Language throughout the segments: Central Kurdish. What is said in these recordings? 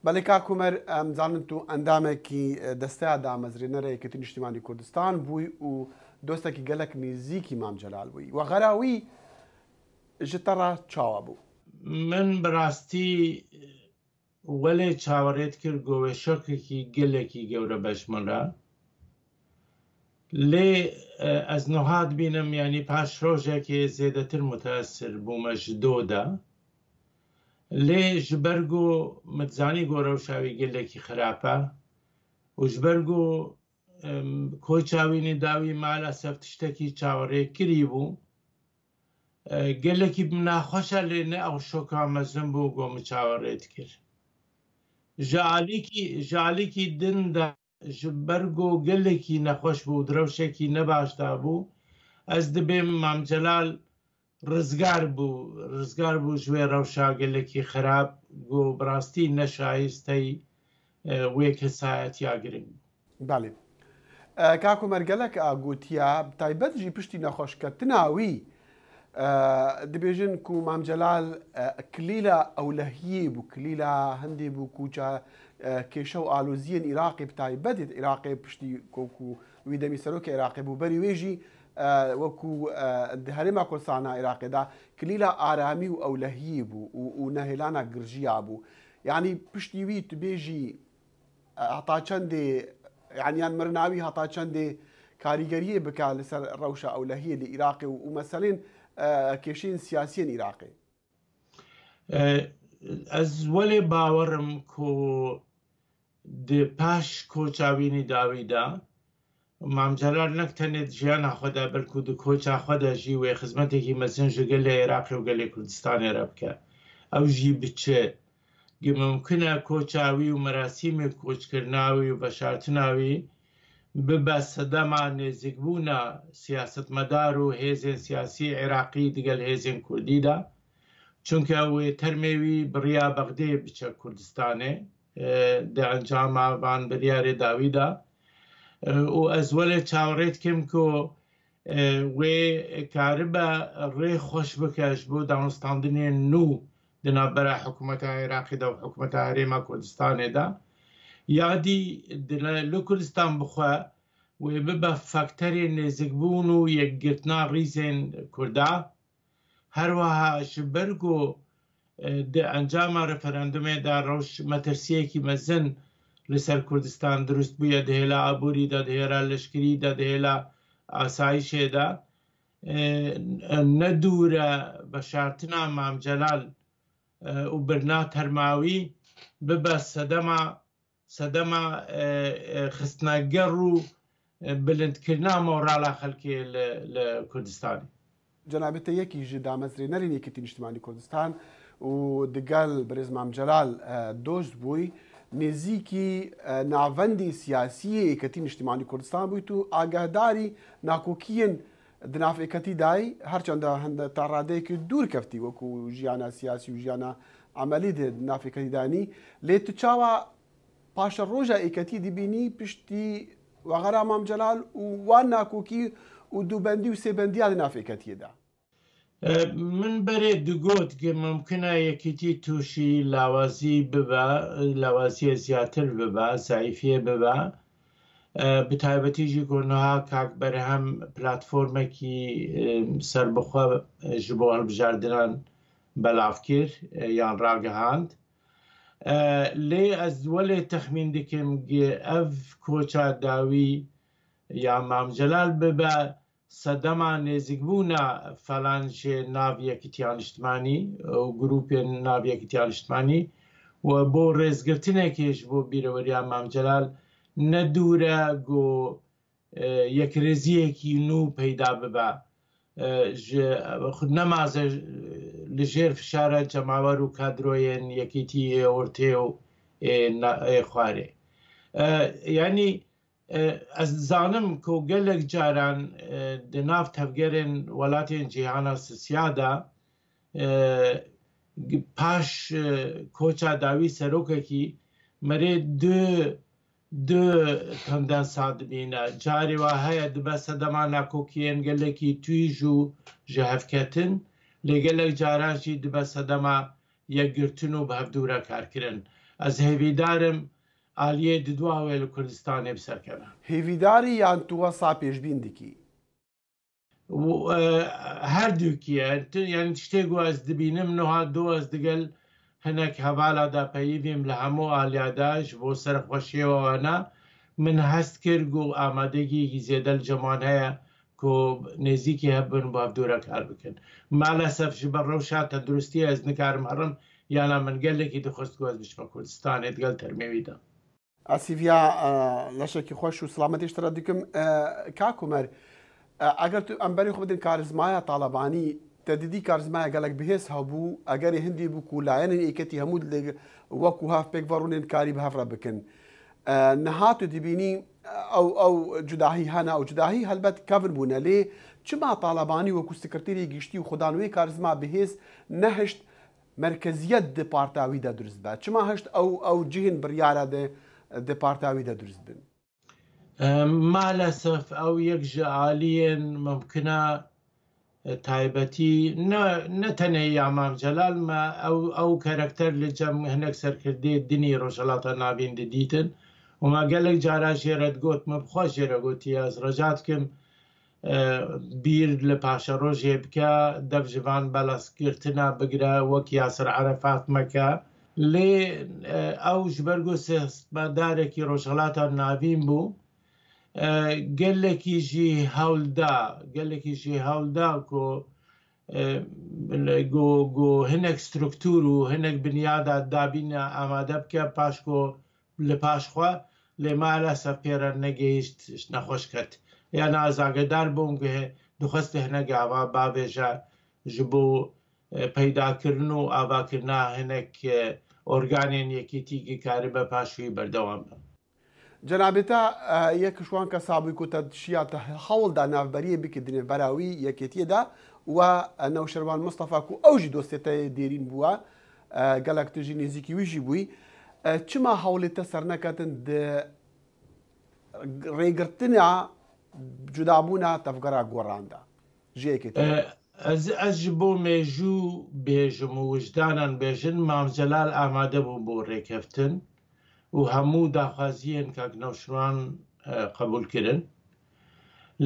بەڵێ کاکومەر ئەمزانن تو ئەندامێکی دەستەیە دامەزرێنەرە یەکێتی نیشتیمانی کوردستان بووی و دۆستێکی گەلک نزیکی مام جەلال بووی و غەراوی ji te re çawa bû. من بەڕاستی وەلێ چاوەڕێت کرد گۆوێشەکێکی گەلێکی گەورە بەشمەرە لێ ئەس نەهات بینم ینی پاش ڕۆژێکی زێدەتر متەسر بوومە ji دۆدا لێ ji ber got متزانی گۆرەوشاوی گەلێکی خراپە و ji ber got کۆچاوینی داوی مالەسەف tiştekî çawerê kirî bû gelekî naxweşa lê ne ew şoka mezin bû got min çawerêt kir. Ji alîkî din de ji ber got gelekî nexweş bû direwşekî nebaş dabû ez dibêm Mam Celal rizgar bû ji wê rewşa gelekî xerab got bi rastî neşayistey wê kesayetiya giring bû. Belê. Kakumer gelek a gotiya taybet jî piştî nexweşketina wî dibêjin ku Mam Celal kilîla ewlehiyê bû kilîla hindê bû ku kêşe û aloziyên Iraqê bi taybetê Iraqê piştî ku wî demî serokê Iraqê bû berî wê jî wekû di Herêma Kurdistana Iraqê da kilîla aramî û ewlehiyê bû û nehêlana girjiya bû. Yanî piştî wî tu bêjî heta çendê yani yan mirinawî heta çendê karîgeriyê bike li ser rewşa ewlehiyê li Iraqê û meselên kêşeyên siyasiyên Iraqê. Ez welê bawerim ku di paş koçavînî dawî de Mam Celal nek tenê di jiyana xwe de belkû di koça xwe de jî wê xizmetekî mezin ji gelê Iraqê û gelê Kurdistanê re bike. Ew jî biçe mumkin e koça wî û merasîmê koçkirina wî û veşartina wî bibe sedema nêzîkbûna siyasetmedar û hêzên siyasî Iraqî digel hêzên Kurdî de çunke wê termê wî biriya Bexdê biçe Kurdistanê di encama van biryarê dawî de û ez welê çawerê dikim ku wê karibe rê xweş bike ji bo danûstandinên nû di navbera hikûmeta Iraqê de û hikûmeta Herêma Kurdistanê de yadî li Kurdistan bixwe wê bibe fakterê nêzîkbûn û yekgirtina rîzên Kurda her wiha ji ber got di encama referandumê de rewş metirsiyekî mezin li ser Kurdistan dirust bûye di hêla aborî de di hêla leşkerî de di hêla asayişê de ne dûr e veşartina Mam Celal û birna termawî bibe sedema xistneger û bilindkirina morala xelkê li Kurdistanê. Cenabê yekî ji damezrênerên Yekîtî Niştimanî Kurdistan û digel Birêz Mam Celal dost bûy nêzîkî navendê siyasiyê Yekîtî Niştimanî Kurdistan bûyî tu agahdarî nakokiyên di nav Yekîtî dayî her çanda hinde ta radeyekî dûr keftî wekû jiyana siyasî û jiyana emelî de di nav Yekîtî danî lê tu çawa paşa roja Yekîtî dibînî piştî wexera Mam Celal û wan nakokî û dûbendî û sêbendiya di nav Yekîtiyê de. Min berê digot ki mumkin e Yekîtî tûşî lawazî bibe lawaziyê zêdetir bibe zayîfiye bibe bi taybetî jî ku niha Kak Berhem platformekî serbixwe ji bo hilbijardinan belav kir yan ragihand lê ez welê texmîn dikim ev koça dawî ya Mam Celal bibe sedema nêzîkbûna falan jê nav Yekîtiya Niştimanî û grûpên nav Yekîtiya Niştimanî û bo rêzgirtinekê ji bo bîreweriya Mam Celal ne dûr e got yekrêziyekî nû peyda bibe nemaze li jêr fişara cemawer û kadroyên Yekîtiyê Ortê û Xwarê. Yanî ez zanim ku gelek caran di nav tevgerên welatên cîhana sisiya de paş koça dawî serokekî merê du tendensa dibîne carê wa heye dibe sedema nakokiyên gelekî tûj û ji hevketin lê gelek caran jî dibe sedema yekgirtin û bi hevdûre karkirin ئەس هێویدارم ئالیێ ددواوێ لە کوردستانی بسەرکەوە هێویداری یان تووە سا پێشبین دکی هەردووکیە یان شتێک واز دبینم نها دۆز دگەل هەنێک هەواڵادا پەیویم لە هەموو ئالیاداش بۆ سەرخۆشیەوەوانە من هەست کرد و ئامادەگیەکی زێدە جەمان هەیە کۆ نێزیکی هەبن بۆ دوورە کار بکەن مالەسەف ji بە ڕەوشا تەندروستی ئەس نکارم هەڕم یانە من گەلێکی دخست گوز بچمە کوردستانێت گەل تەرمێویدا ئاسیڤیا لەشێکی خۆش و سلامەتیشترە دیکەم کاکومەر ئەگەر تو ئەمبەری خۆ بدن کارزمایە تاالبانی تەدیدی کارزمایە گەلک بهێز هەبوو ئەگەری هەندی بوو و لایەنی ئیکەتی هەموو وەکو هاافپێک ڤڕونێن کاری بە هەفرە بکەن نەهات و دیبینی ئەو جوداهی هەنا و جوداهی هەلبەت کەڤن بوونە لێ چما تاالبانی وەکو سکرتێری گشتی و خوددانوی کارزما بهێز نەهشت مرکزیت دپارتاویدا دروست بە چما هەشت ئەو جیهن بڕیارە دپارتاویدا دروست بن مالەسەف ئەو یەک ژە عالیێن ممکنە تایبەتی نەتەنێ یامام جەلالمە ئەو کەرەکتەر لە جەم هەنێک سەرکردێ دنی ڕۆژهەڵاتە ناوین دەدیتن وما گەلێک جارا ژێرەت گوتمە بخوا ژێرە گوتی ئەس ڕەجاتکەم بیر لە پاشە ڕۆژێ بکە دەفژوان بەلەسگرتنا بگرە وەک یاسر عەرەفات مەکە لێ ئەو ژبەرگۆ سێستمەدارێکی ڕۆژهەڵاتە ناوین بوو گەلێکیژی هەولدا گۆ هەنێک سترکتور و هەنێک بنیادا دابینە ئامادە بکە پاشکۆ لە پاشخوا لێ مالەسە پێرە نەگەیشت نەخۆش کرد یان ئازاگەدار بووم دخست هەنەگاوا بابێژە ji بۆ پەیداکردن و ئاواکردنا هەنێک ئۆرگانێن یەکێتیگی کاری بە پاشوی بەردەوام بە جەنابێتە یەکشوان کە سابووی کوتە شیاتە هەوڵدا ناوبەریە بکردنێ بەراوی یەکێتیەدا و نەوشەروان مستەفا و ئەوژی دۆستێتە دێرین بووە گەلک توژی نێزیکی ویژی بووی چما هەوڵێتە سەر نەکەتن ڕێگرتنە جودابوونا تەفگەرا گۆڕاندا ژەیەکێت ئەس بۆ مێژوو بێژم و وجدانان بێژن مام جەلال ئامادە بوو بۆ ڕێکەفتن و هەموو داخوازیەن کاک ناوشروان قبولکردن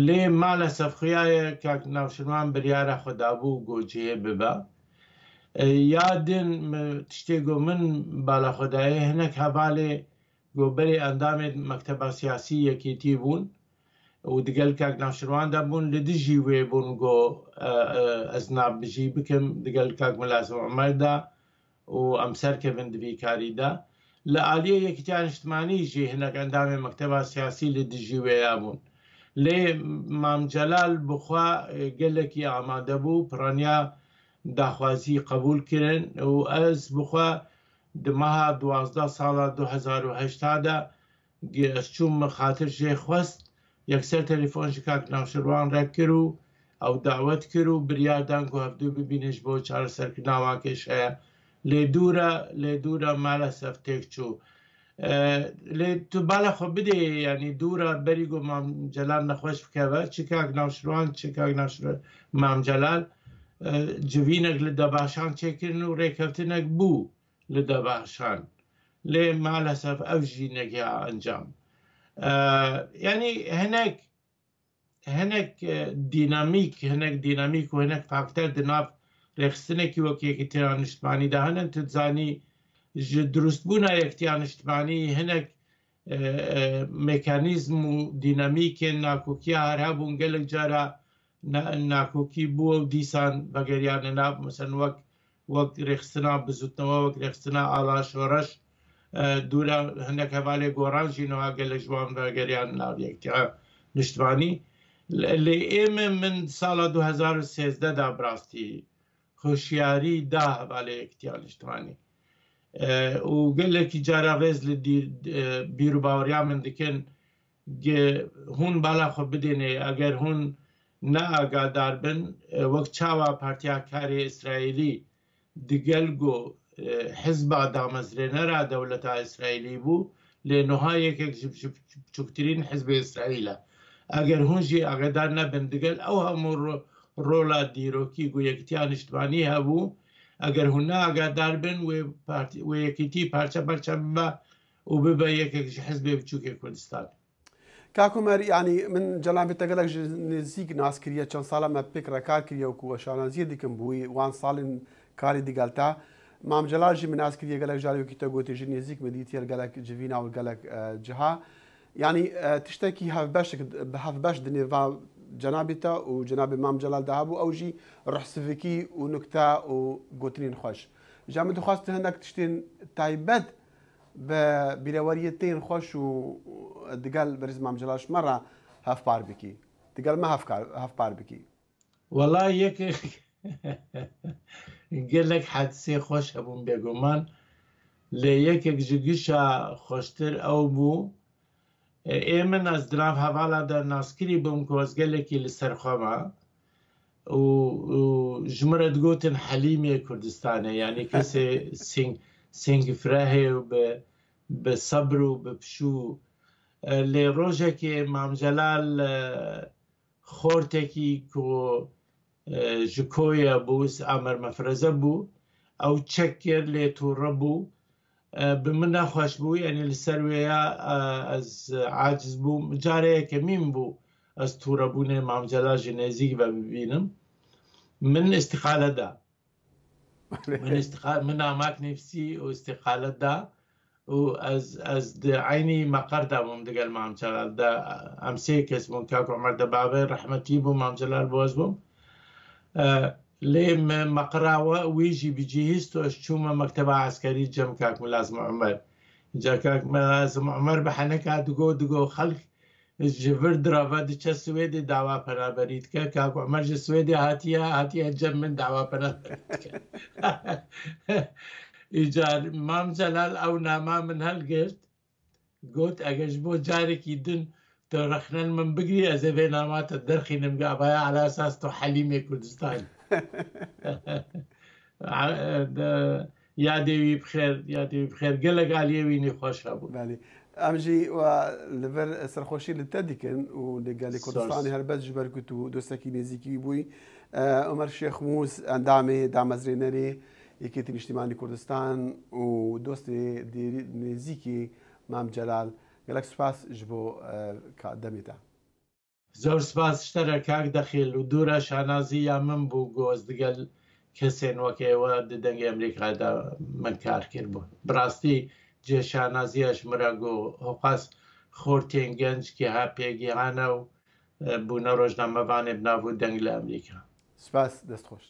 لێ مالە سەفخیایە کاک ناوشروان بریارە خۆدابوو گۆجێ ببە یادن تشتێگۆ من بالاخۆدایە هەنێک هەڤالێ گۆبەرێ ئەندامێت مەکتەبە سیاسی یەکێتی بوون و دگەل کاک ناوشرواندا بوون لە دژی وێ بوون گۆ ئەزناب بژی بکەم دگەل کاک ملازم عومەردا و ئەمسەر کەڤن دبی کاریدا لە ئالیە یەکیتیان نیشتمانیژی هەنێک ئەندامێ مەکتەبە سیاسی لە دژی وێیا بوون لێ مام جەلال بخوا گەلێکی ئامادە بوو پڕەنیا داخوازی قبولکردن و ئەس بخوا دمەها 12 ساڵە 2010دا چوومە خاتر ژێ خۆست یەکسەر تەلیفۆنژی کاک ناوشروان ڕێک کرد و ئەو داوەت کرد و بریاردان و هەفتوو ببینش بۆ چارەسەرکردناواکێش هەیە لێ دوورە مالە سەفتێک چوو لێ تو بالا خۆ بدێ ینی دوورە بەری گۆ مام جەلال نەخۆش بکەوە چ کاک ناوشروان چ کاک ناوشروان مام جەلال جوینێک لە دەباشان چێکردن و ڕێکەوتنێک بوو لە دەباشان لێ مالەسەف ئەو ژینێکی ئەنجام ینی هەنێک دینامیک و هەنێک فاکتەر دناف ڕێخستنێکی وەک یەکێتیان نیشتمانیدا هەنن تزانی دروستبوونا یەکتیان نیشتمانی هەنێک مێکانیزم و دینامیکێن ناکۆکیە هەرها بوون گەلێک جارە ناکۆکی بووە و دیسان بەگەریانە ناب مەسەن وەک ڕێخستنا بزوتنەوە وەک ڕێخستنا ئاڵا شۆڕەش دوورە هەندێک هەڤالێ گۆڕانژینەوە گەلە جوان بەگەریان ناو یەکتیا نیشتمانی لێ ئێمە من ساڵە 2013دا بڕاستی خۆشیاری دا هەڤالێ یەکتیا نیشتمانی و گەلێکی جارە ڕێز لە بیر و باوەڕیا من دکەن هون بالا خۆ بدێنێ ئەگەر هون نەئاگادار بن وەک چاوا پارتیاکاری ئیسرائیلی دگەل گۆ حزبا دامەزرێنەرا دەولەتا ئیسرائیلی بوو لێ نوها یەکێک بچووکترین حزبی ئیسرائیلە ئەگەر هونژی ئاگادار نەبن دگەل ئەو هەموو ڕۆڵا دیرۆکی گو یەکتیان نیشتمانی هەبوو ئەگەر هونا ئاگادار بن و یەکیتی پارچە پارچە ببە و ببە یەکێک حزبێ بچووکێ کوردستان. کاکومەر ینی من جەلابێتە گەلک نزیک ناسکریە چەند ساڵە مە پێکرە کار کردە و کووەشانازیە دیکەم بووی وان ساڵین کاری دیگەلتا مام جەلاژی من ناسکریە گەلک ژاریوکی تە گوتێژی نزیک مدیتێر گەلک جڤینا و گەلک جها ینی تشتێکی هەف دنێڤ جەنابێتە و جەنابێ مام جەلال داهابوو ئەوژی ڕحسڤکی و نکتا و گوتنین خۆش جا من دخواست هەندێک تشتێن تایبەت بە بیرەوەریەتین خۆش و دگەل بەرز مام جەلاش مەڕە هەفپار بکی دگەل مە هەفپار بکی وەڵای یەکێک gelek hadisê xweş hebûn bêguman lê yekek ji gişa xweştir ew bû ê min ez di nav hevala de naskirî bûm ku ez gelekî li ser xwe me û ji min re digotin Helîmê Kurdistanê yanî kesê sêngifrehê û bi sebr û bi pişû lê rojekê Mam Celal xortekî ku ji koya bû Amer Mefreze bû ew çek kir lê tûre bû bi min nexweş bû yanî li ser wê ya ez aciz bûm careyeke mîn bû ez tûrebûnê Mam Celal ji nêzik ve bibînim min îstîqale da min amak nivîsî û îstîqale da û ez di eynî meqer da bûm digel Mam Celal de em sê kes bûn Kak Umer de bavê rehmetî bû Mam Celal boz bûm lê meqera wî jî bicihîst û ez çûme mekteba eskerî cem Kak Milazim Umer ca Kak Milazim Umer bi heneka digo xelk ji vir dirava diçe Swêdê dawa penaberî dike Kak Umer ji Swêdê hatiye cem min dawa penaberî dike îcar Mam Celal ew nama min helgirt got eger ji bo carekî din tu rexnên min bigirî ez ê vê nama te derxînim gavaya ala esas tu Helîmê Kurdistan yadê wî bixêr gelek aliyê wînî xweş hebû em jî li vir serxweşî li te dikin û li gelê Kurdistanê helbet ji ber ku tu dostekî nêzîkî bûyî Umer Şêx Mûs endamê damezrênerê Yekîtîn Niştimanî Kurdistan û dostê nêzîkî Mam Celal gelek spas ji bo demê te zor spas ji te re Kak Dexîl û dûra şanaziya min bû got ez digel kesên wekê we di dengê Amerîkayê de min kar kirbû bi rastî cê şanaziya ji min re got hewqas xortên genc kî ha pêgihane û bûne rojnamevanê bi nav û deng li Amerîka spas destxweş